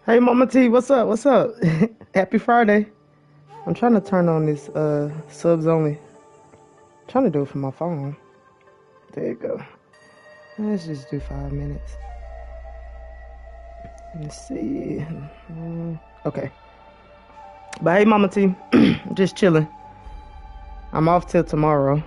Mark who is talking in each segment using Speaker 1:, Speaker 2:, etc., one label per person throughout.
Speaker 1: Hey Mama T, what's up? What's up? Happy Friday. I'm trying to turn on this subs only. Trying to do it from my phone. There you go. Let's just do 5 minutes. Let's see. Okay. But hey Mama T, just chilling. I'm off till tomorrow.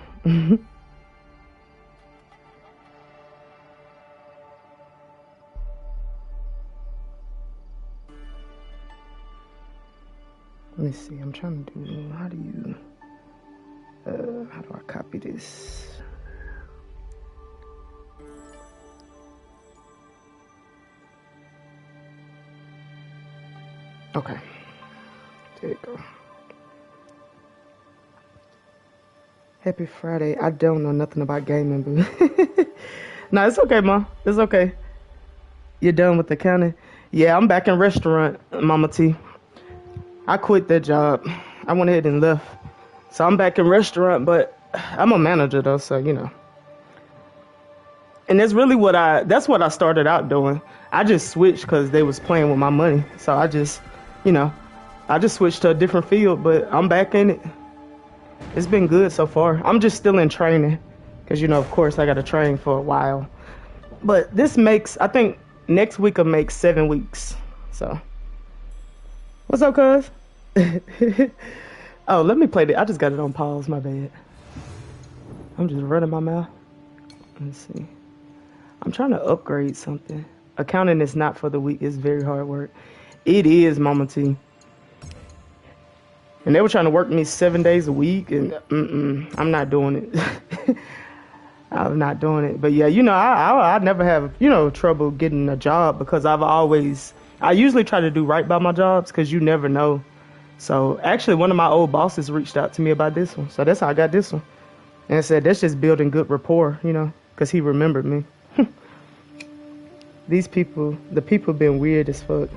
Speaker 1: Let me see. I'm trying to do. How do I copy this? Okay. There you go. Happy Friday. I don't know nothing about gaming, but no, it's okay, Ma. It's okay. You're done with accounting? Yeah, I'm back in restaurant, Mama T. I quit that job. I went ahead and left. So I'm back in restaurant, but I'm a manager though, so you know. And that's what I started out doing. I just switched because they was playing with my money. So you know, I just switched to a different field, but I'm back in it. It's been good so far. I'm just still in training because, you know, of course I got to train for a while. But I think next week will make 7 weeks. So, what's up, cuz? Oh, let me play it. I just got it on pause. My bad. I'm just running my mouth. Let's see. I'm trying to upgrade something. Accounting is not for the weak. It's very hard work. It is, Mama T. And they were trying to work me 7 days a week, and I'm not doing it. I'm not doing it. But yeah, you know, I never have, you know, trouble getting a job because I usually try to do right by my jobs because you never know. So actually, one of my old bosses reached out to me about this one. So that's how I got this one. And I said, that's just building good rapport, you know, because he remembered me. The people been weird as fuck.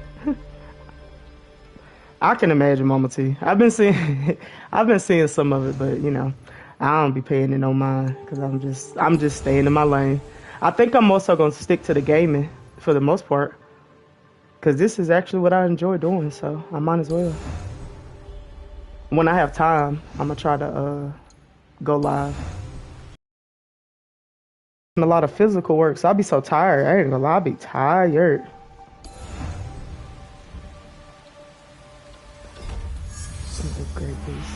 Speaker 1: I can imagine, Mama T. I've been seeing some of it, but you know, I don't be paying it no mind because I'm just staying in my lane. I think I'm also gonna stick to the gaming for the most part because this is actually what I enjoy doing, so I might as well. When I have time, I'm gonna try to go live. And a lot of physical work, so I'll be so tired. I ain't gonna lie, I'll be tired. Great piece.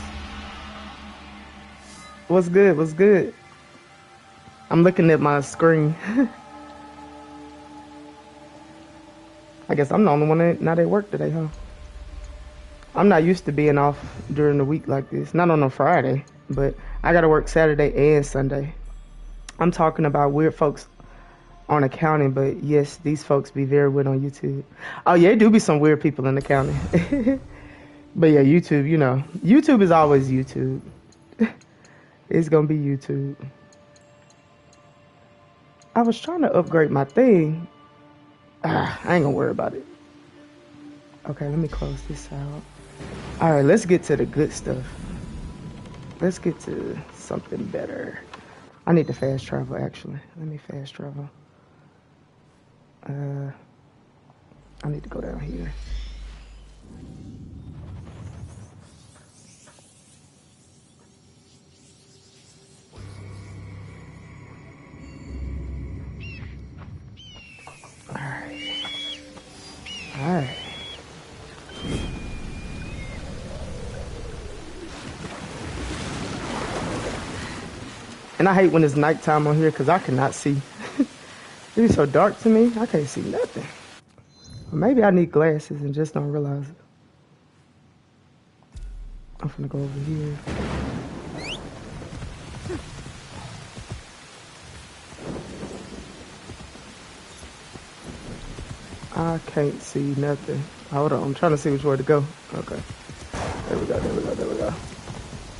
Speaker 1: What's good? What's good? I'm looking at my screen. I guess I'm the only one that not at work today, huh? I'm not used to being off during the week like this. Not on a Friday, but I gotta work Saturday and Sunday. I'm talking about weird folks on accounting, but yes, these folks be very weird on YouTube. Oh yeah, it do be some weird people in accounting. But yeah, YouTube, you know, YouTube is always YouTube. It's gonna be YouTube. I was trying to upgrade my thing. I ain't gonna worry about it. Okay, let me close this out. All right, let's get to the good stuff. Let's get to something better. I need to fast travel, actually. Let me fast travel. I need to go down here. All right. And I hate when it's nighttime on here because I cannot see. It's so dark to me, I can't see nothing. Or maybe I need glasses and just don't realize it. I'm gonna go over here. I can't see nothing. Hold on, I'm trying to see which way to go. Okay. There we go, there we go, there we go.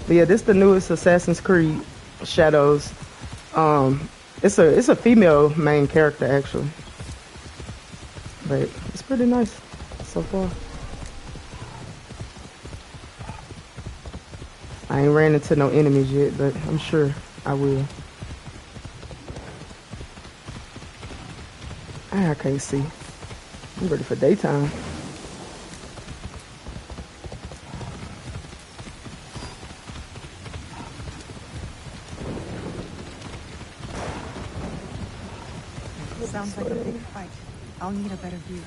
Speaker 1: But yeah, this is the newest Assassin's Creed, Shadows. It's a female main character actually. But it's pretty nice so far. I ain't ran into no enemies yet, but I'm sure I will. I can't see. I'm ready for daytime.
Speaker 2: Sounds like a big fight. I'll need a better view.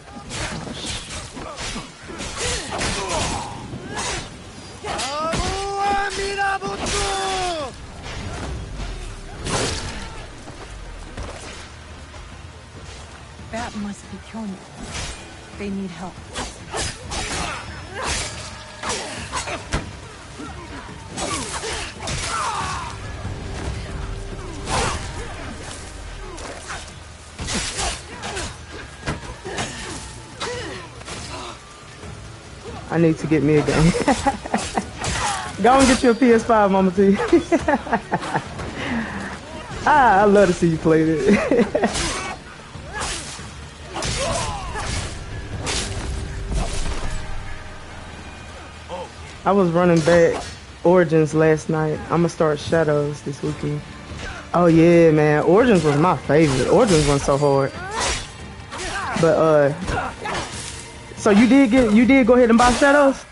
Speaker 2: That must be Kyonya. They need help.
Speaker 1: I need to get me a game. Go and get you a PS5, Mama T. I love to see you play it. I was running back Origins last night. I'm gonna start Shadows this weekend. Oh yeah, man. Origins was my favorite. Origins wasn't so hard. But so you did go ahead and buy Shadows?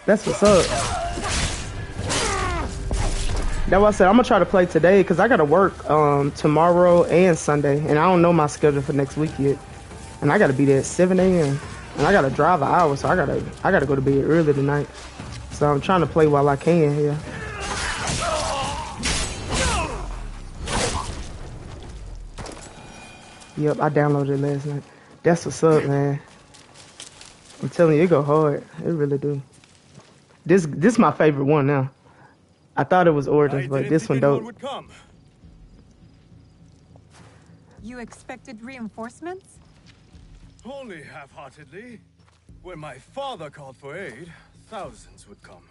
Speaker 1: That's what's up. That's what I said. I'm gonna try to play today because I gotta work tomorrow and Sunday, and I don't know my schedule for next week yet. And I gotta be there at 7 a.m. and I gotta drive an hour, so I gotta go to bed early tonight. So I'm trying to play while I can here. Yep, I downloaded it last night. That's what's up, man. I'm telling you, it go hard. It really do. This my favorite one now. I thought it was Origins, but this one dope.
Speaker 2: You expected reinforcements?
Speaker 3: Only half-heartedly. When my father called for aid, thousands would come.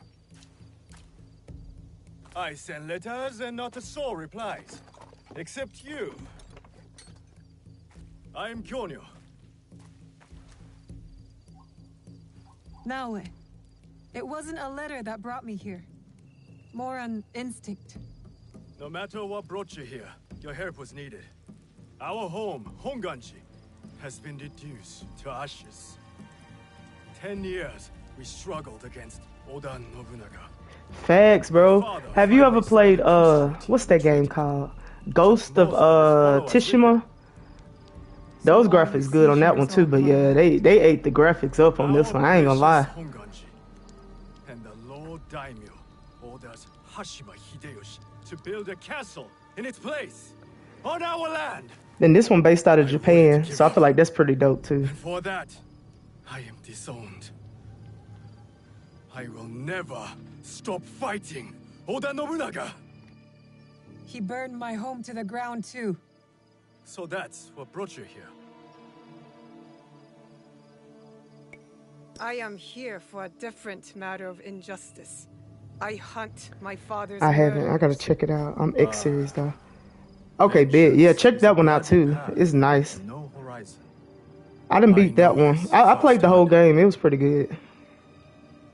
Speaker 3: I send letters and not a soul replies. Except you. I am Kyonya.
Speaker 2: Naoe, it wasn't a letter that brought me here. More an instinct.
Speaker 3: No matter what brought you here, your help was needed. Our home, Honganji, has been reduced to ashes. 10 years we struggled against Oda Nobunaga.
Speaker 1: Facts, bro. Have you ever played what's that game called? Ghost of Tsushima? Those graphics good on that one too, but yeah, they ate the graphics up on this one. I ain't gonna lie.
Speaker 3: And the Lord Daimyo orders Hashima Hideyoshi to build a castle in its place on our land.
Speaker 1: Then this one based out of Japan, so I feel like that's pretty dope too.
Speaker 3: For that, I am disowned. I will never stop fighting Oda Nobunaga.
Speaker 2: He burned my home to the ground too.
Speaker 3: So that's what brought you here.
Speaker 4: I am here for a different matter of injustice. I hunt my father's
Speaker 1: I haven't. I gotta
Speaker 4: murderers.
Speaker 1: check it out. I'm X series though. Okay, big. Yeah, check that one out too. It's nice.
Speaker 3: No horizon.
Speaker 1: I didn't beat that one. I played the whole game. It was pretty good.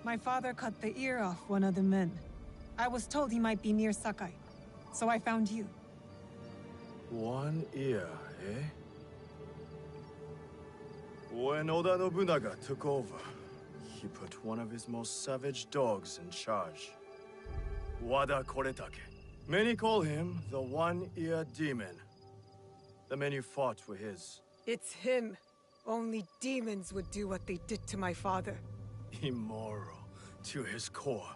Speaker 2: My father cut the ear off one of the men. I was told he might be near Sakai, so I found you.
Speaker 3: One ear, eh? When Oda Nobunaga took over, he put one of his most savage dogs in charge. Wada Koretake. Many call him the One-Ear Demon. The men you fought were his.
Speaker 4: It's him. Only demons would do what they did to my father.
Speaker 3: Immoral to his core.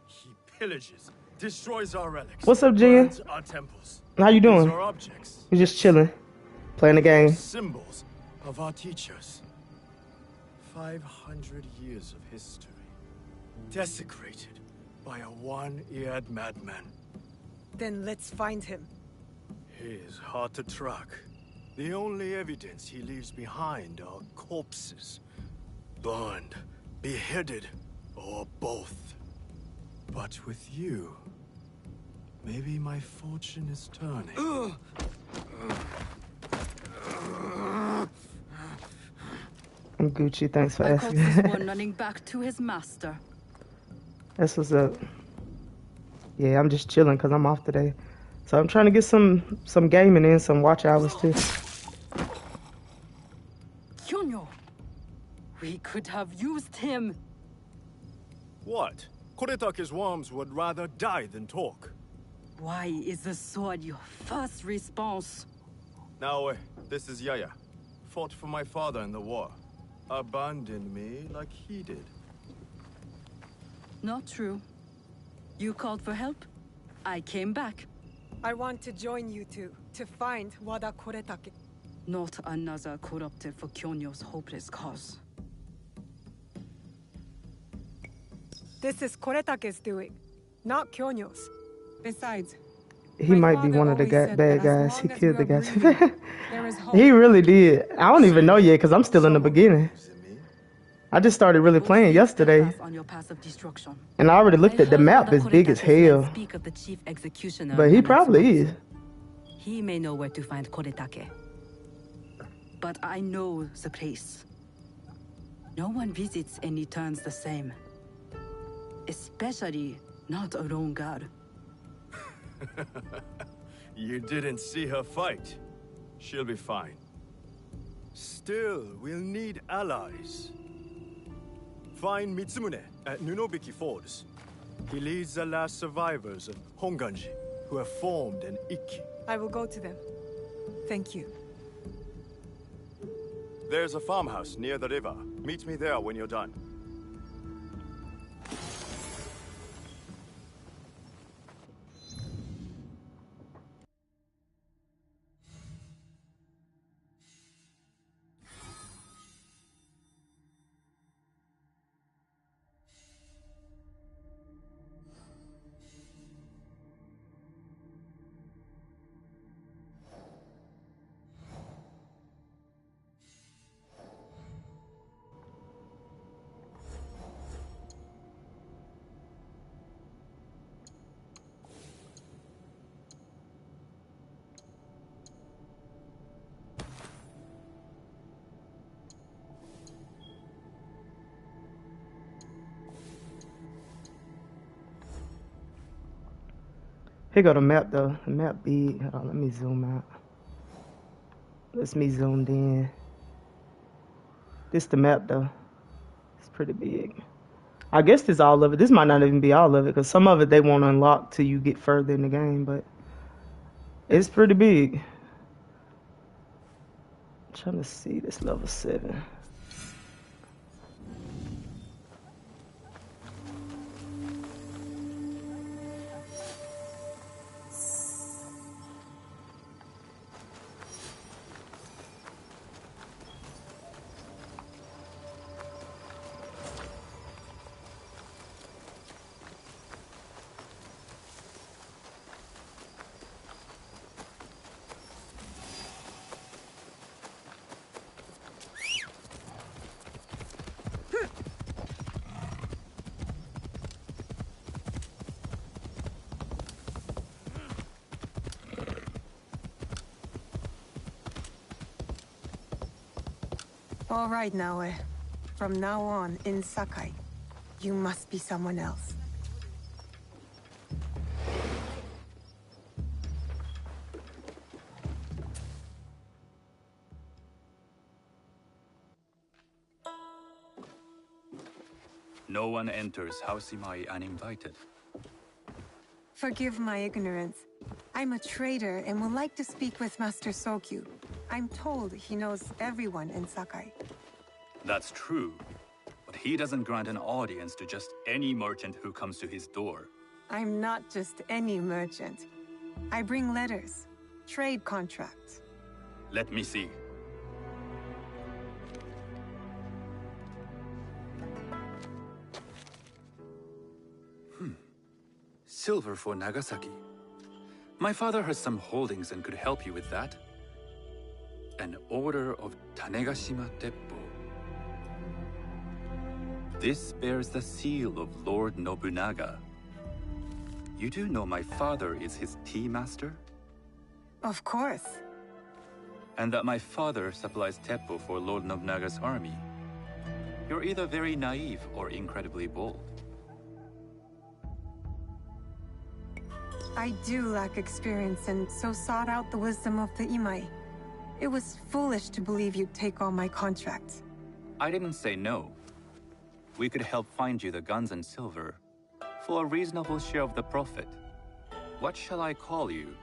Speaker 3: He pillages, destroys our relics.
Speaker 1: What's up, Jen?
Speaker 3: burns our temples.
Speaker 1: How you doing?
Speaker 3: These are objects,
Speaker 1: You just chilling, playing the game.
Speaker 3: symbols of our teachers. 500 years of history. Desecrated by a one-eared madman.
Speaker 4: Then let's find him.
Speaker 3: He is hard to track. The only evidence he leaves behind are corpses. Burned, beheaded, or both. But with you, maybe my fortune is turning.
Speaker 1: I'm Gucci. Thanks for
Speaker 5: I caught
Speaker 1: asking.
Speaker 5: this one running back to his master.
Speaker 1: That's what's up. Yeah, I'm just chilling because I'm off today. So I'm trying to get some gaming in, some watch hours too.
Speaker 5: Kyonyo, we could have used him.
Speaker 3: What? Koretake's worms would rather die than talk.
Speaker 5: Why is the sword your first response?
Speaker 3: Now, this is Yaya. Fought for my father in the war. Abandoned me like he did.
Speaker 5: Not true. You called for help. I came back.
Speaker 4: I want to join you two to find Wada Koretake.
Speaker 5: Not another corrupted for Kyonyo's hopeless cause.
Speaker 4: This is Koretake's doing, not Kyonyo's.
Speaker 2: Besides,
Speaker 1: He
Speaker 2: my
Speaker 1: might be
Speaker 2: father
Speaker 1: one of the
Speaker 2: always said
Speaker 1: bad
Speaker 2: that as
Speaker 1: guys. He
Speaker 2: long as
Speaker 1: killed the
Speaker 2: we are
Speaker 1: guys.
Speaker 2: breathing, there is hope.
Speaker 1: He really did. I don't even know yet because I'm still in the beginning. I just started really playing yesterday,
Speaker 5: On your path of destruction.
Speaker 1: and I already looked at the map. It's big as hell.
Speaker 5: Speak of the chief executioner.
Speaker 1: But he probably is.
Speaker 5: He may know where to find Koretake. But I know the place. No one visits and returns the same. Especially not a lone guard.
Speaker 3: You didn't see her fight. She'll be fine. Still, we'll need allies. Find Mitsumune at Nunobiki Falls. He leads the last survivors of Honganji, who have formed an Ikki.
Speaker 4: I will go to them. Thank you.
Speaker 3: There's a farmhouse near the river. Meet me there when you're done.
Speaker 1: Here go the map though. The map big. Hold on, let me zoom out. Let's me zoomed in. This the map though. It's pretty big. I guess this all of it. This might not even be all of it because some of it they won't unlock till you get further in the game, but it's pretty big. I'm trying to see this level 7.
Speaker 4: All right, Naoe. From now on, in Sakai, you must be someone else.
Speaker 6: No one enters House Imai uninvited.
Speaker 4: Forgive my ignorance. I'm a trader and would like to speak with Master Sokyu. I'm told he knows everyone in Sakai.
Speaker 6: That's true, but he doesn't grant an audience to just any merchant who comes to his door.
Speaker 4: I'm not just any merchant. I bring letters, trade contracts.
Speaker 6: Let me see. Silver for Nagasaki. My father has some holdings and could help you with that. An order of Tanegashima Teppo. This bears the seal of Lord Nobunaga. You do know my father is his tea master?
Speaker 4: Of course.
Speaker 6: And that my father supplies Teppo for Lord Nobunaga's army. You're either very naive or incredibly bold.
Speaker 4: I do lack experience and so sought out the wisdom of the Imai. It was foolish to believe you'd take all my contracts.
Speaker 6: I didn't say no. We could help find you the guns and silver for a reasonable share of the profit. What shall I call you?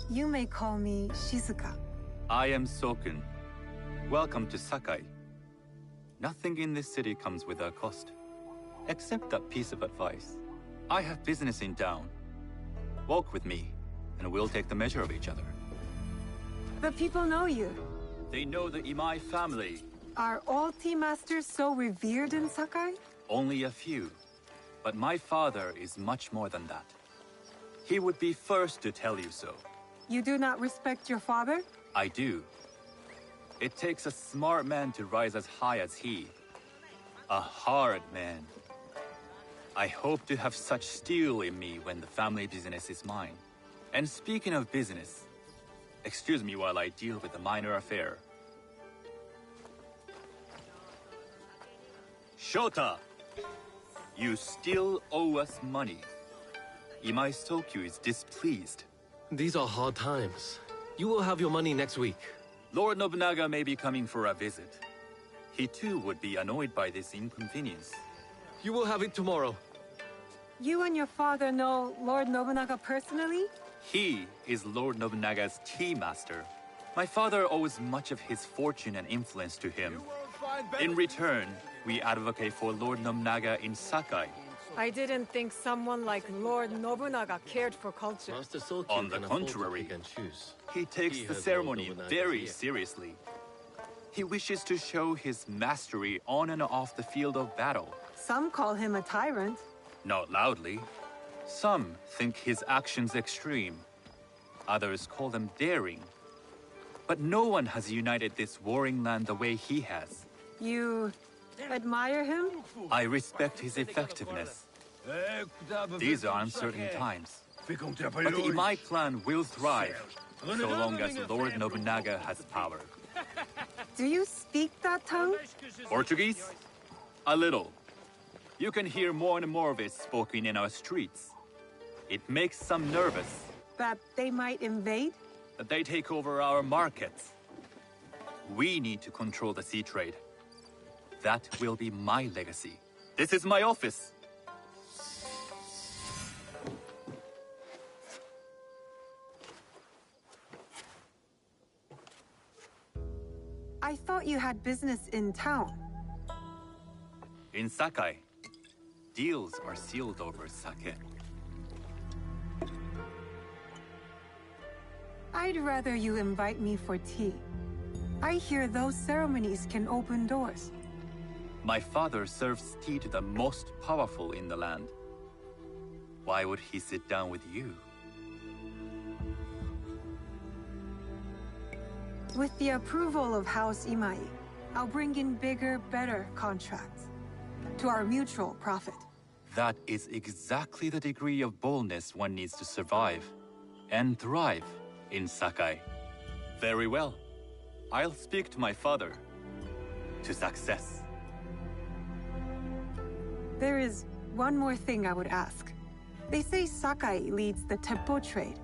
Speaker 4: You may call me Shizuka.
Speaker 6: I am Sokun. Welcome to Sakai. Nothing in this city comes without cost. Except that piece of advice. I have business in town. Walk with me, and we'll take the measure of each other.
Speaker 4: The people know you.
Speaker 6: They know the Imai family.
Speaker 4: Are all tea masters so revered in Sakai?
Speaker 6: Only a few. But my father is much more than that. He would be first to tell you so.
Speaker 4: You do not respect your father?
Speaker 6: I do. It takes a smart man to rise as high as he. A hard man. I hope to have such steel in me when the family business is mine. And speaking of business, excuse me while I deal with a minor affair. Shota! You still owe us money. Imai Sokyu is displeased.
Speaker 7: These are hard times. You will have your money next week.
Speaker 6: Lord Nobunaga may be coming for a visit. He too would be annoyed by this inconvenience.
Speaker 7: You will have it tomorrow.
Speaker 4: You and your father know Lord Nobunaga personally?
Speaker 6: He is Lord Nobunaga's tea master. My father owes much of his fortune and influence to him. In return, we advocate for Lord Nobunaga in Sakai.
Speaker 2: I didn't think someone like Lord Nobunaga cared for culture.
Speaker 7: Master Sokyu
Speaker 6: On the
Speaker 7: can afford to
Speaker 6: contrary,
Speaker 7: pick and choose.
Speaker 6: he takes
Speaker 7: He
Speaker 6: the
Speaker 7: has
Speaker 6: ceremony
Speaker 7: Lord Nobunaga's
Speaker 6: very
Speaker 7: ear.
Speaker 6: seriously. He wishes to show his mastery on and off the field of battle.
Speaker 4: Some call him a tyrant.
Speaker 6: Not loudly. Some think his actions extreme. Others call them daring. But no one has united this warring land the way he has.
Speaker 4: You admire him?
Speaker 6: I respect his effectiveness. These are uncertain times. But the Imai clan will thrive, so long as Lord Nobunaga has power.
Speaker 4: Do you speak that tongue?
Speaker 6: Portuguese? A little. You can hear more and more of it spoken in our streets. It makes some nervous
Speaker 4: That they might invade?
Speaker 6: that they take over our markets. We need to control the sea trade. That will be my legacy. This is my office.
Speaker 4: I thought you had business in town.
Speaker 6: In Sakai, deals are sealed over sake.
Speaker 4: I'd rather you invite me for tea. I hear those ceremonies can open doors.
Speaker 6: My father serves tea to the most powerful in the land. Why would he sit down with you?
Speaker 4: With the approval of House Imai, I'll bring in bigger, better contracts. To our mutual profit.
Speaker 6: That is exactly the degree of boldness one needs to survive and thrive in Sakai. Very well. I'll speak to my father. To success.
Speaker 4: There is one more thing I would ask. They say Sakai leads the Teppo trade.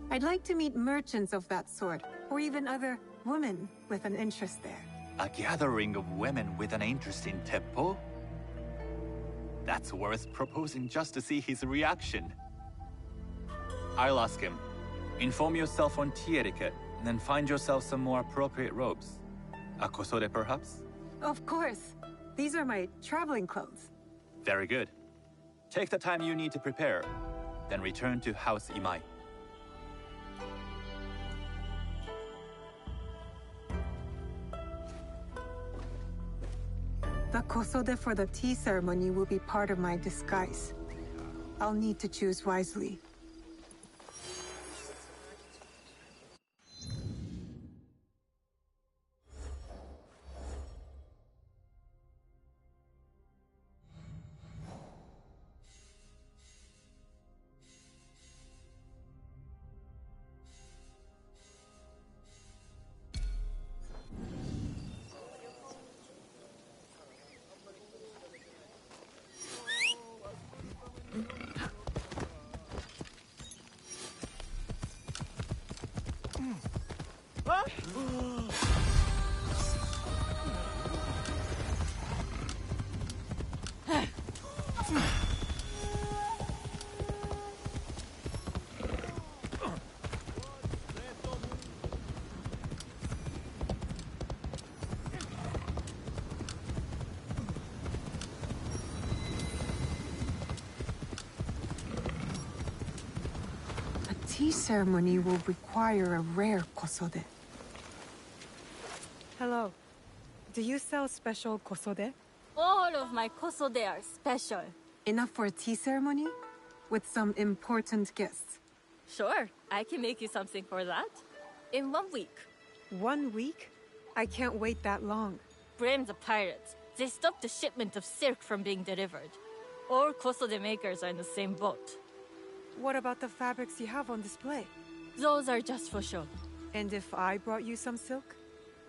Speaker 4: I'd like to meet merchants of that sort, or even other women with an interest there.
Speaker 6: A gathering of women with an interest in Teppo? That's worth proposing just to see his reaction. I'll ask him. Inform yourself on tea etiquette, and then find yourself some more appropriate robes. A kosode, perhaps?
Speaker 4: Of course. These are my traveling clothes.
Speaker 6: Very good. Take the time you need to prepare, then return to House Imai.
Speaker 4: The kosode for the tea ceremony will be part of my disguise. I'll need to choose wisely. tea ceremony will require a rare kosode.
Speaker 2: Hello. Do you sell special kosode?
Speaker 8: All of my kosode are special.
Speaker 4: Enough for a tea ceremony? With some important guests.
Speaker 8: Sure, I can make you something for that. In 1 week.
Speaker 2: 1 week? I can't wait that long.
Speaker 8: Blame the pirates. They stopped the shipment of silk from being delivered. All kosode makers are in the same boat.
Speaker 2: What about the fabrics you have on display?
Speaker 8: Those are just for show.
Speaker 2: And if I brought you some silk?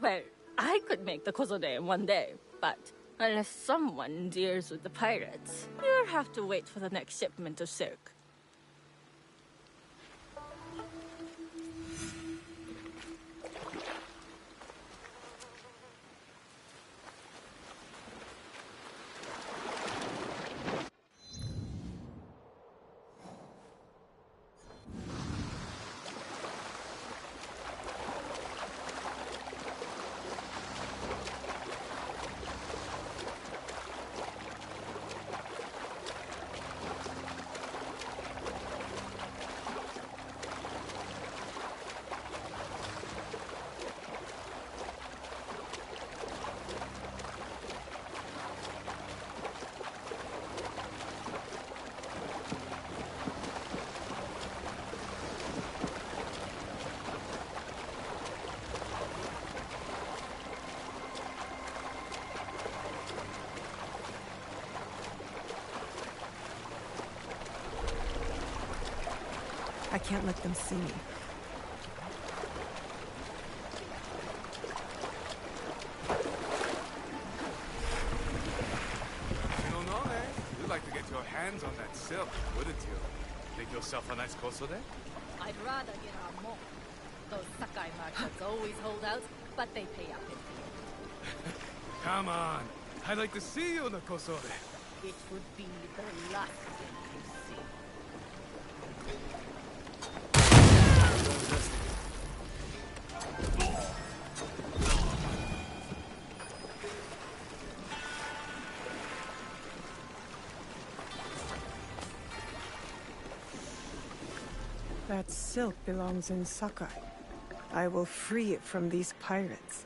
Speaker 8: Well, I could make the kosode in 1 day, but unless someone deals with the pirates, you'll have to wait for the next shipment of silk.
Speaker 2: I can't let them see me.
Speaker 9: You don't know, eh? You'd like to get your hands on that silk, wouldn't you? Make yourself a nice kosode?
Speaker 8: I'd rather get our more. Those Sakai merchants always hold out, but they pay up in full.
Speaker 9: Come on. I'd like to see you in a kosode.
Speaker 8: It would be the last thing you see.
Speaker 2: That silk belongs in Sakai. I will free it from these pirates.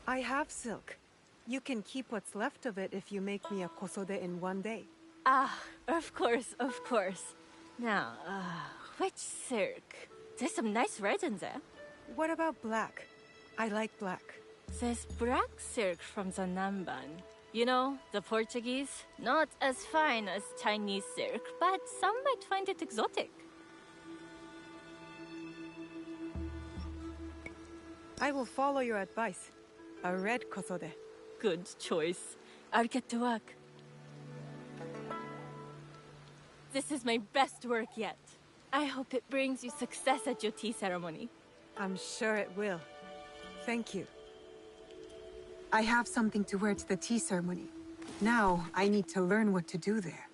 Speaker 2: I have silk. You can keep what's left of it if you make me a kosode in 1 day.
Speaker 8: Ah, of course, of course. Now, which silk? There's some nice reds in there.
Speaker 2: What about black? I like black.
Speaker 8: There's black silk from the Namban. You know, the Portuguese. Not as fine as Chinese silk, but some might find it exotic.
Speaker 2: I will follow your advice. A red kosode.
Speaker 8: Good choice. I'll get to work. This is my best work yet. I hope it brings you success at your tea ceremony.
Speaker 4: I'm sure it will. Thank you. I have something to wear to the tea ceremony. Now, I need to learn what to do there.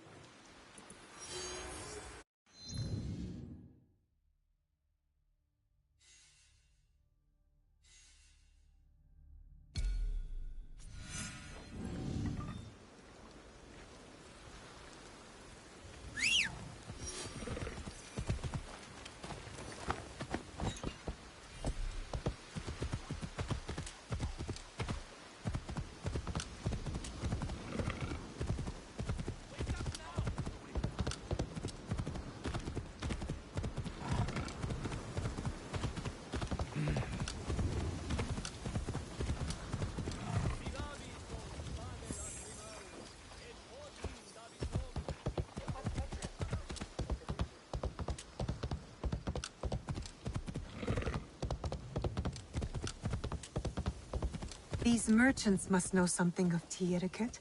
Speaker 4: These merchants must know something of tea etiquette.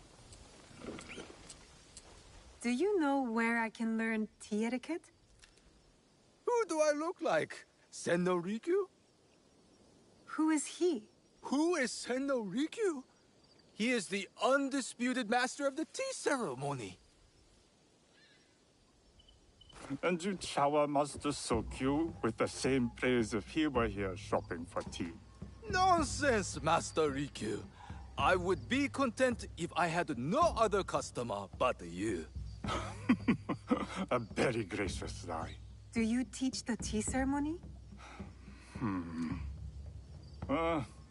Speaker 4: Do you know where I can learn tea etiquette?
Speaker 9: Who do I look like? Senno Rikyu?
Speaker 4: Who is he?
Speaker 9: Who is Senno Rikyu? He is the undisputed master of the tea ceremony.
Speaker 10: And you shower Master Sokyu with the same praise if he were here shopping for tea.
Speaker 9: Nonsense, Master Rikyu. I would be content if I had no other customer but you.
Speaker 10: A very gracious lie.
Speaker 4: Do you teach the tea ceremony?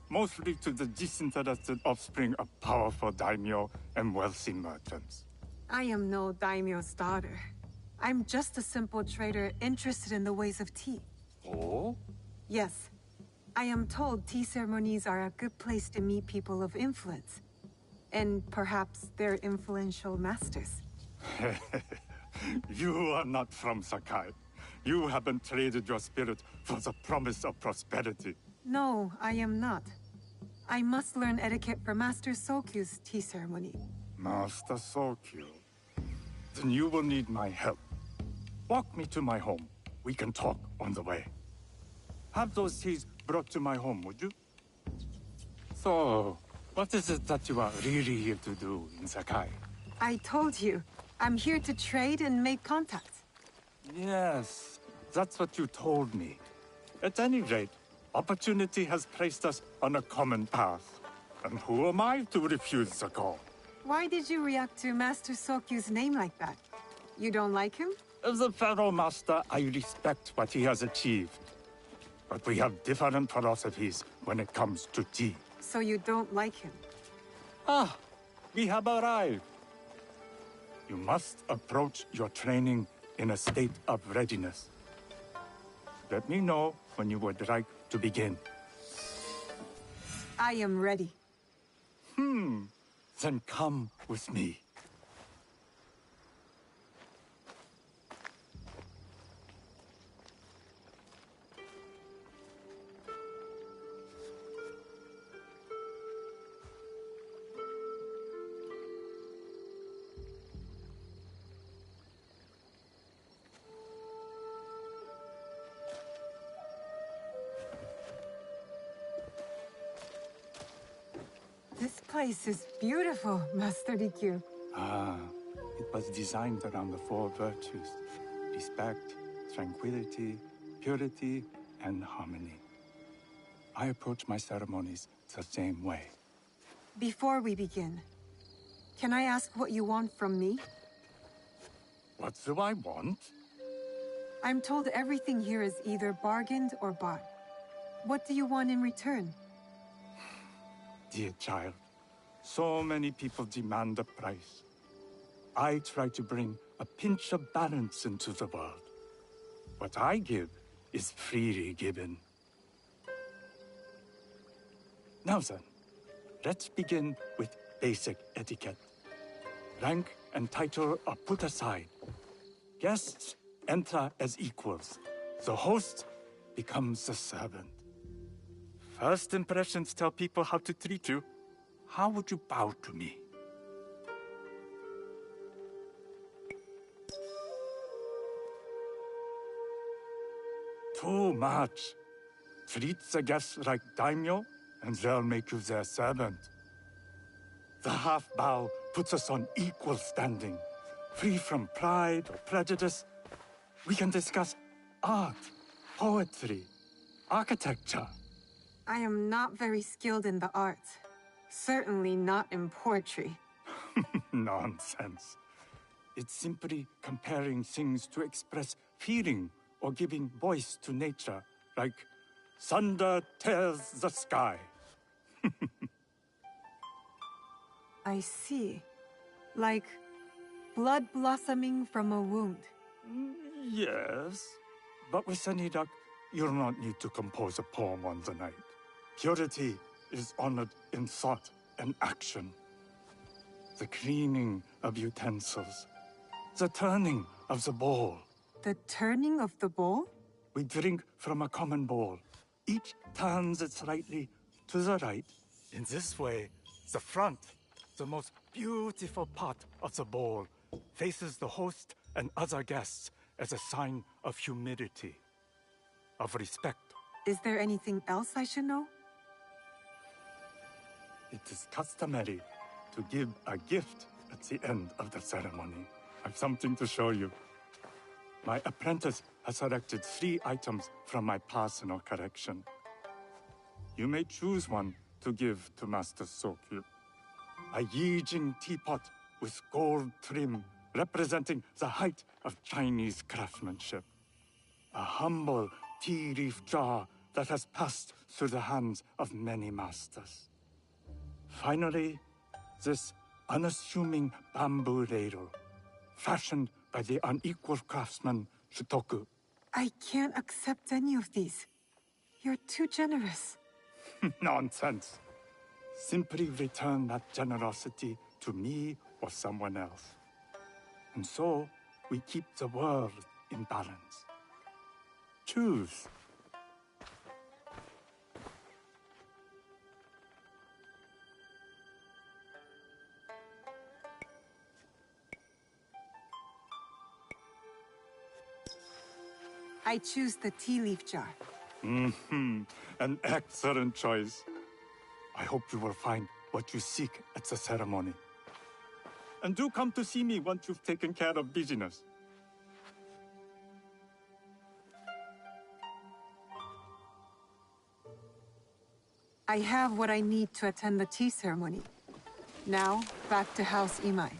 Speaker 10: Mostly to the disinterested offspring of powerful daimyo and wealthy merchants.
Speaker 4: I am no daimyo's daughter. I'm just a simple trader interested in the ways of tea.
Speaker 10: Oh?
Speaker 4: Yes. I am told tea ceremonies are a good place to meet people of influence. And perhaps their influential masters.
Speaker 10: You are not from Sakai. You haven't traded your spirit for the promise of prosperity.
Speaker 4: No, I am not. I must learn etiquette for Master Sokyu's tea ceremony.
Speaker 10: Master Sokyu. Then you will need my help. Walk me to my home. We can talk on the way. Have those teas brought to my home, would you? So, what is it that you are really here to do in Sakai?
Speaker 4: I told you. I'm here to trade and make contacts.
Speaker 10: Yes, that's what you told me. At any rate, opportunity has placed us on a common path. And who am I to refuse the call?
Speaker 4: Why did you react to Master Sokyu's name like that? You don't like him?
Speaker 10: As a Pharaoh Master, I respect what he has achieved. But we have different philosophies when it comes to tea.
Speaker 4: So you don't like him?
Speaker 10: Ah, we have arrived. You must approach your training in a state of readiness. Let me know when you would like to begin.
Speaker 4: I am ready.
Speaker 10: Then come with me.
Speaker 4: This place is beautiful, Master Rikyu.
Speaker 10: Ah, it was designed around the four virtues: respect, tranquility, purity, and harmony. I approach my ceremonies the same way.
Speaker 4: Before we begin, can I ask what you want from me?
Speaker 10: What do I want?
Speaker 4: I'm told everything here is either bargained or bought. What do you want in return?
Speaker 10: Dear child, so many people demand a price. I try to bring a pinch of balance into the world. What I give is freely given. Now then, let's begin with basic etiquette. Rank and title are put aside. Guests enter as equals. The host becomes the servant. First impressions tell people how to treat you. How would you bow to me? too much. Treat the guests like daimyo, and they'll make you their servant. The half-bow puts us on equal standing, free from pride or prejudice. We can discuss art, poetry, architecture.
Speaker 4: I am not very skilled in the arts. Certainly not in poetry.
Speaker 10: Nonsense. It's simply comparing things to express feeling or giving voice to nature, like thunder tears the sky.
Speaker 4: I see. Like blood blossoming from a wound.
Speaker 10: Yes, but with any luck, you'll not need to compose a poem on the night. Purity is honored in thought and action. The cleaning of utensils, the turning of the bowl.
Speaker 4: The turning of the bowl?
Speaker 10: We drink from a common bowl. Each turns it slightly to the right. In this way, the front, the most beautiful part of the bowl, faces the host and other guests as a sign of humility, of respect.
Speaker 4: Is there anything else I should know?
Speaker 10: It is customary to give a gift at the end of the ceremony. I've something to show you. My apprentice has selected 3 items from my personal collection. You may choose one to give to Master Sokyu. A Yijing teapot with gold trim representing the height of Chinese craftsmanship. A humble tea leaf jar that has passed through the hands of many masters. Finally, this unassuming bamboo ladle, fashioned by the unequal craftsman Shutoku.
Speaker 4: I can't accept any of these. You're too generous.
Speaker 10: Nonsense. Simply return that generosity to me or someone else. And so, we keep the world in balance. Choose.
Speaker 4: I choose the tea leaf jar.
Speaker 10: An excellent choice. I hope you will find what you seek at the ceremony. And do come to see me once you've taken care of business.
Speaker 4: I have what I need to attend the tea ceremony. Now, back to House Imai.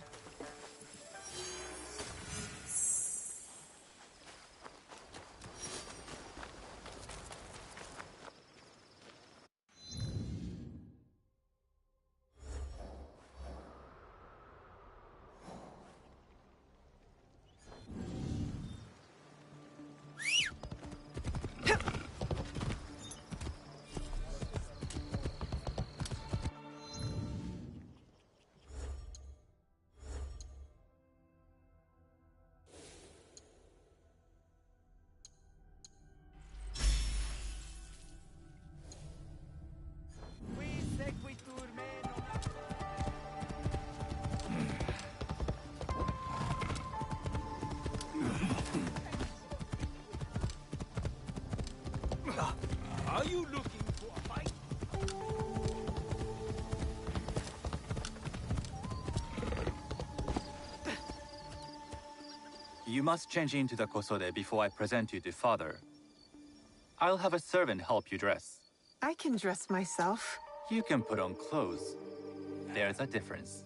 Speaker 9: Are you looking for a fight?
Speaker 6: You must change into the kosode before I present you to father. I'll have a servant help you dress.
Speaker 4: I can dress myself.
Speaker 6: You can put on clothes. There's a difference.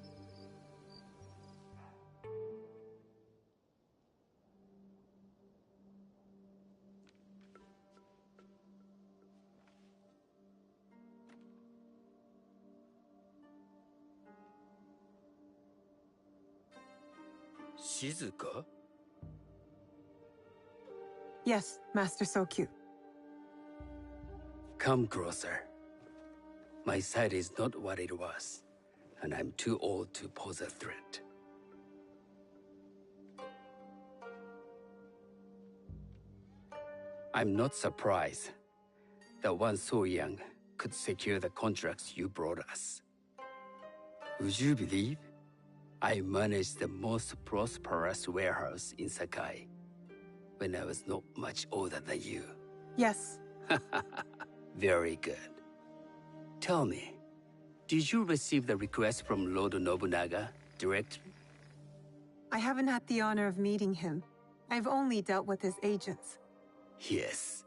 Speaker 7: Shizuka?
Speaker 4: Yes, Master Sokyu.
Speaker 11: Come closer. My sight is not what it was, and I'm too old to pose a threat. I'm not surprised that one so young could secure the contracts you brought us. Would you believe I managed the most prosperous warehouse in Sakai when I was not much older than you?
Speaker 4: Yes.
Speaker 11: Very good. Tell me, did you receive the request from Lord Nobunaga directly?
Speaker 4: I haven't had the honor of meeting him. I've only dealt with his agents.
Speaker 11: Yes.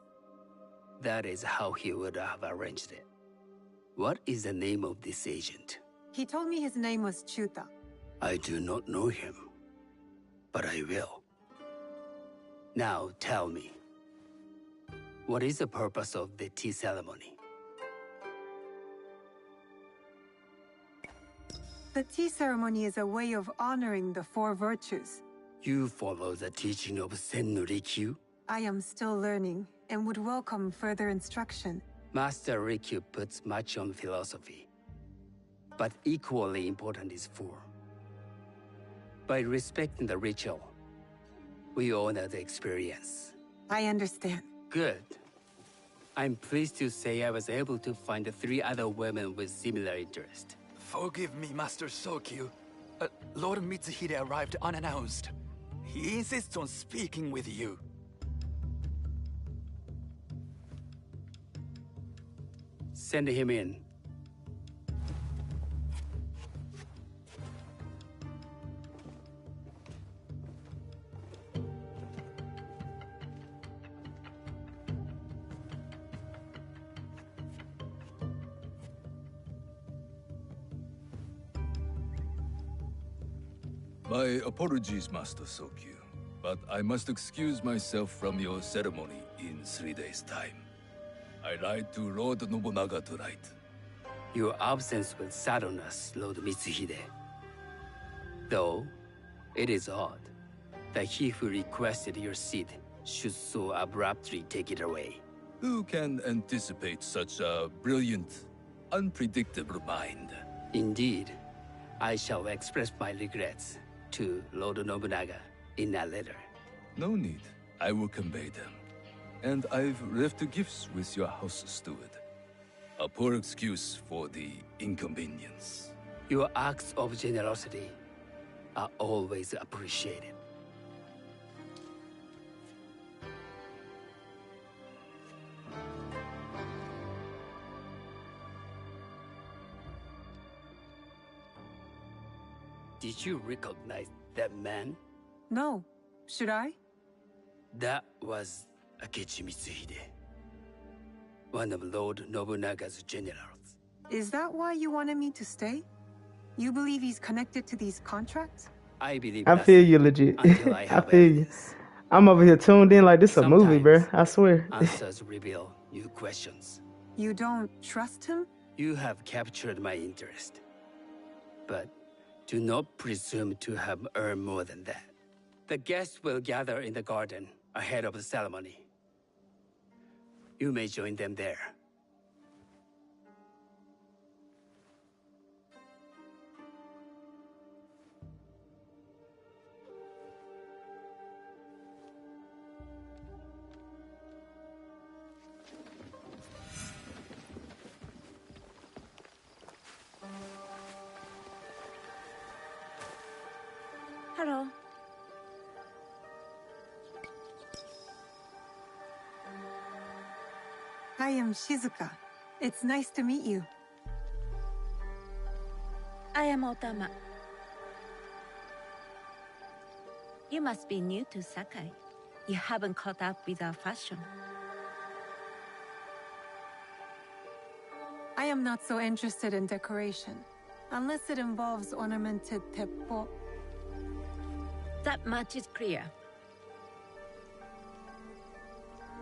Speaker 11: That is how he would have arranged it. What is the name of this agent?
Speaker 4: He told me his name was Chuta.
Speaker 11: I do not know him, but I will. Now tell me, what is the purpose of the tea ceremony?
Speaker 4: The tea ceremony is a way of honoring the four virtues.
Speaker 11: You follow the teaching of Sen no Rikyu?
Speaker 4: I am still learning and would welcome further instruction.
Speaker 11: Master Rikyu puts much on philosophy, but equally important is form. By respecting the ritual, we honor the experience.
Speaker 4: I understand.
Speaker 11: Good. I'm pleased to say I was able to find 3 other women with similar interest.
Speaker 12: Forgive me, Master Sokyu. Lord Mitsuhide arrived unannounced. He insists on speaking with you.
Speaker 11: Send him in.
Speaker 9: My apologies, Master Sokyu, but I must excuse myself from your ceremony in 3 days' time. I lied to Lord Nobunaga tonight.
Speaker 11: Your absence will sadden us, Lord Mitsuhide. Though, it is odd that he who requested your seat should so abruptly take it away.
Speaker 9: Who can anticipate such a brilliant, unpredictable mind?
Speaker 11: Indeed, I shall express my regrets to Lord Nobunaga in a letter.
Speaker 9: No need. I will convey them. And I've left the gifts with your house steward. A poor excuse for the inconvenience.
Speaker 11: Your acts of generosity are always appreciated. Did you recognize that man?
Speaker 4: No. Should I?
Speaker 11: That was Akechi Mitsuhide, one of Lord Nobunaga's generals.
Speaker 4: Is that why you wanted me to stay? You believe he's connected to these contracts?
Speaker 11: I believe
Speaker 1: I feel you legit. I feel you. I'm over here tuned in like this a movie, bruh. I swear.
Speaker 11: Answers reveal new questions.
Speaker 4: You don't trust him?
Speaker 11: You have captured my interest. But do not presume to have earned more than that. The guests will gather in the garden ahead of the ceremony. You may join them there.
Speaker 8: Hello.
Speaker 4: I am Shizuka. It's nice to meet you.
Speaker 13: I am Otama. You must be new to Sakai. You haven't caught up with our fashion.
Speaker 4: I am not so interested in decoration, unless it involves ornamented teppo.
Speaker 13: That much is clear.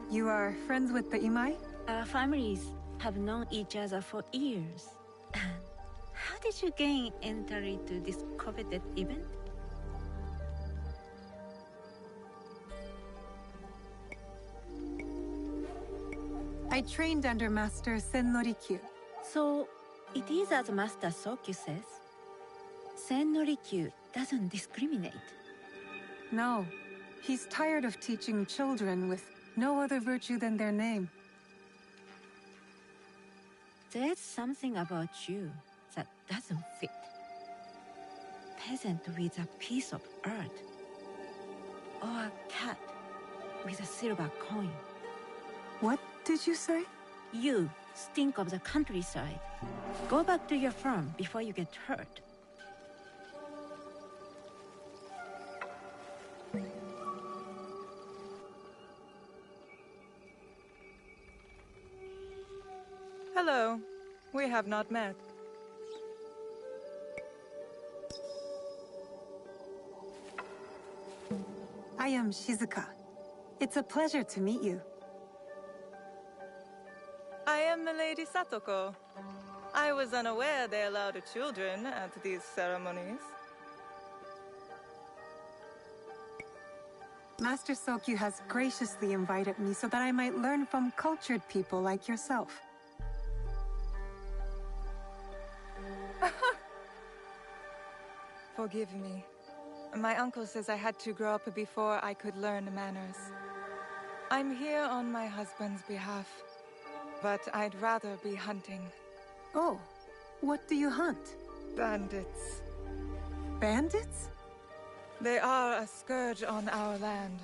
Speaker 4: You are friends with the Imai?
Speaker 13: Our families have known each other for years. How did you gain entry to this coveted event?
Speaker 4: I trained under Master Sen no Rikyu.
Speaker 13: So, it is as Master Sokyu says. Sen no Rikyu doesn't discriminate.
Speaker 4: No, he's tired of teaching children with no other virtue than their name.
Speaker 13: There's something about you that doesn't fit. Peasant with a piece of earth. Or a cat with a silver coin.
Speaker 4: What did you say?
Speaker 13: You stink of the countryside. Go back to your farm before you get hurt.
Speaker 14: Hello. We have not met.
Speaker 4: I am Shizuka. It's a pleasure to meet you.
Speaker 14: I am Milady Satoko. I was unaware they allowed children at these ceremonies.
Speaker 4: Master Sokyu has graciously invited me so that I might learn from cultured people like yourself.
Speaker 14: Forgive me. My uncle says I had to grow up before I could learn manners. I'm here on my husband's behalf, but I'd rather be hunting.
Speaker 4: Oh, what do you hunt?
Speaker 14: Bandits.
Speaker 4: Bandits?
Speaker 14: They are a scourge on our land.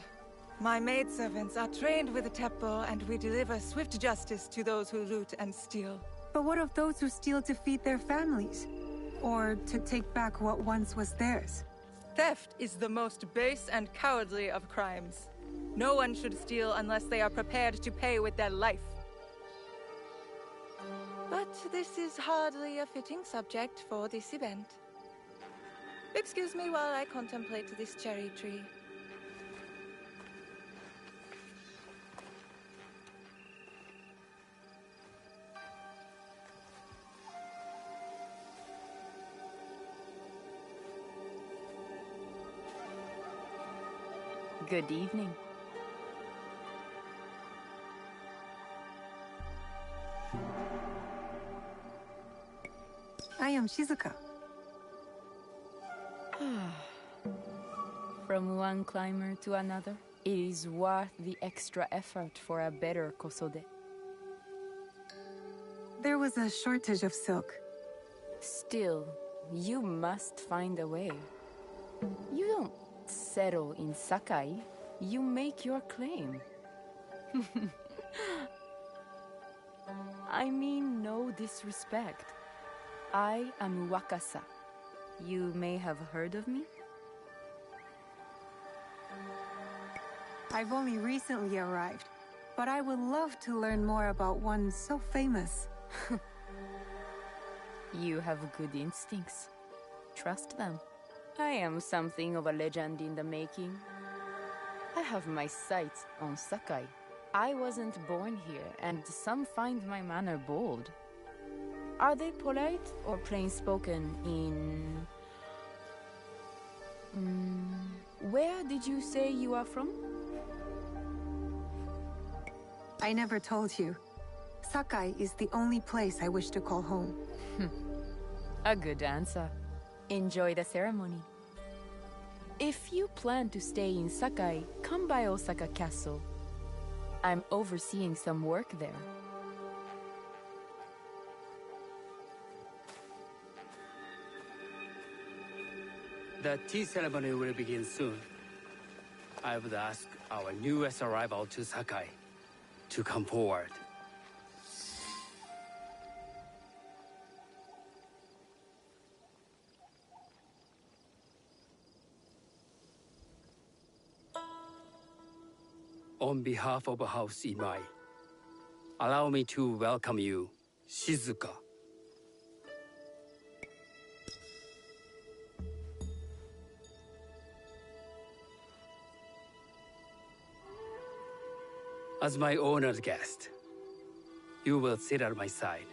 Speaker 14: My maidservants are trained with the Teppo, and we deliver swift justice to those who loot and steal.
Speaker 4: But what of those who steal to feed their families? Or to take back what once was theirs?
Speaker 14: Theft is the most base and cowardly of crimes. No one should steal unless they are prepared to pay with their life. But this is hardly a fitting subject for this event. Excuse me while I contemplate this cherry tree.
Speaker 5: Good evening.
Speaker 4: I am Shizuka.
Speaker 5: From one climber to another, it is worth the extra effort for a better kosode.
Speaker 4: There was a shortage of silk.
Speaker 5: Still, you must find a way. You don't settle in Sakai, you make your claim. I mean no disrespect. I am Wakasa. You may have heard of me?
Speaker 4: I've only recently arrived, but I would love to learn more about one so famous.
Speaker 5: You have good instincts. Trust them. I am something of a legend in the making. I have my sights on Sakai. I wasn't born here, and some find my manner bold. Are they polite or plain-spoken in... Where did you say you are from?
Speaker 4: I never told you. Sakai is the only place I wish to call home.
Speaker 5: A good answer. Enjoy the ceremony. If you plan to stay in Sakai, come by Osaka Castle. I'm overseeing some work there.
Speaker 11: The tea ceremony will begin soon. I would ask our newest arrival to Sakai to come forward. On behalf of House Imai, allow me to welcome you, Shizuka. As my honored guest, you will sit at my side,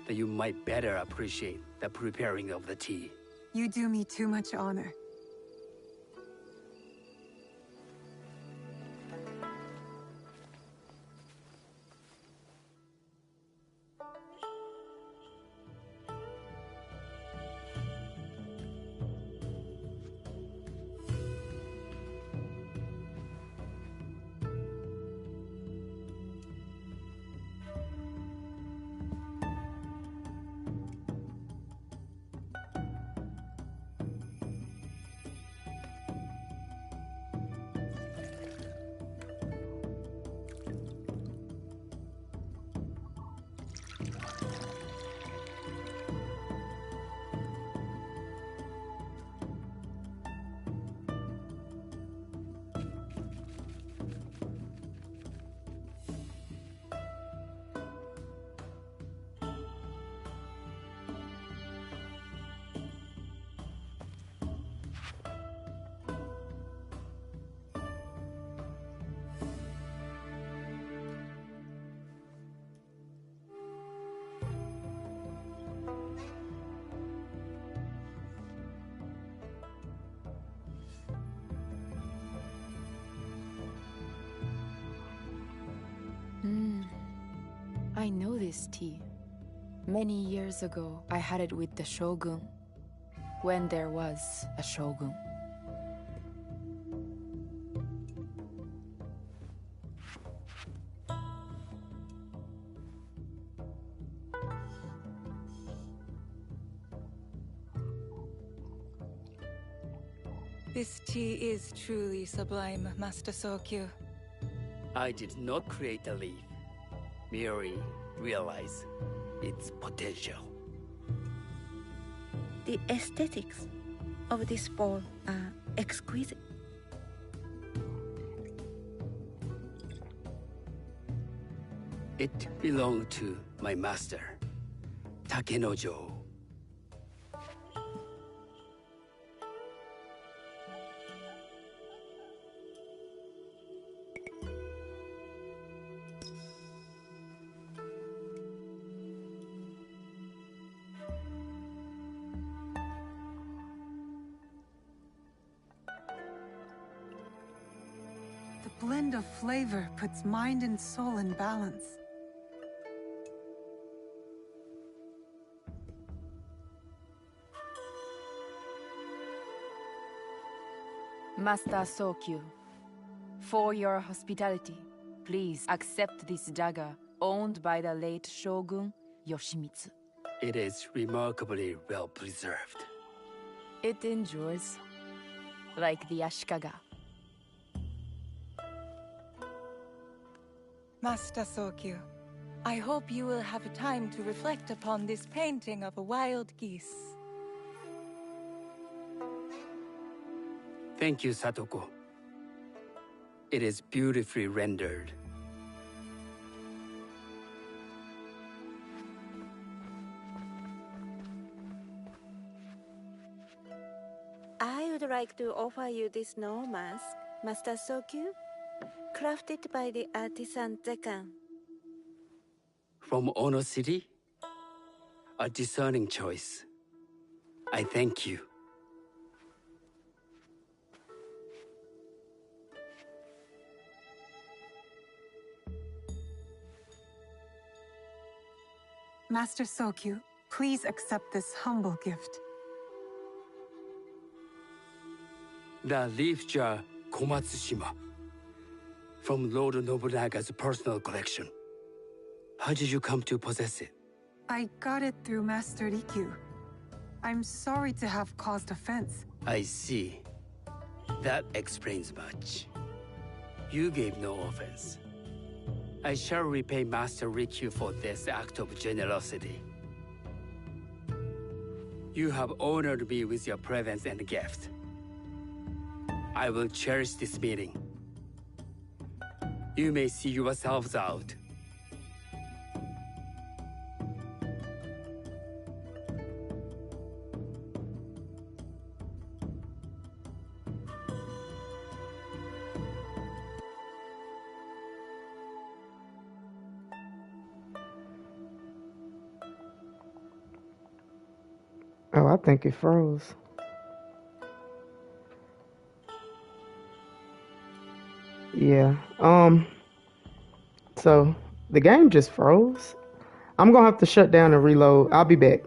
Speaker 11: that you might better appreciate the preparing of the tea.
Speaker 4: You do me too much honor.
Speaker 5: this tea. Many years ago, I had it with the Shogun, when there was a Shogun.
Speaker 14: This tea is truly sublime, Master Sokyu.
Speaker 11: I did not create the leaf, merely realize its potential.
Speaker 13: The aesthetics of this bowl are exquisite.
Speaker 11: It belonged to my master, Takenojo.
Speaker 2: The blend of flavor puts mind and soul in balance.
Speaker 5: Master Sokyu, for your hospitality, please accept this dagger owned by the late Shogun Yoshimitsu.
Speaker 11: It is remarkably well preserved.
Speaker 5: It endures, like the Ashikaga.
Speaker 14: Master Sokyu, I hope you will have time to reflect upon this painting of a wild geese.
Speaker 11: Thank you, Satoko. It is beautifully rendered.
Speaker 13: I would like to offer you this snow mask, Master Sokyu, crafted by the artisan Zekan.
Speaker 11: From Ono City? A discerning choice. I thank you.
Speaker 2: Master Sokyu, please accept this humble gift.
Speaker 11: The leaf jar Komatsushima. From Lord Nobunaga's personal collection. How did you come to possess it?
Speaker 2: I got it through Master Rikyu. I'm sorry to have caused offense.
Speaker 11: I see. That explains much. You gave no offense. I shall repay Master Rikyu for this act of generosity. You have honored me with your presence and gift. I will cherish this meeting. You may see yourselves out.
Speaker 1: Oh, I think it froze. Yeah. So the game just froze. I'm gonna have to shut down and reload. I'll be back.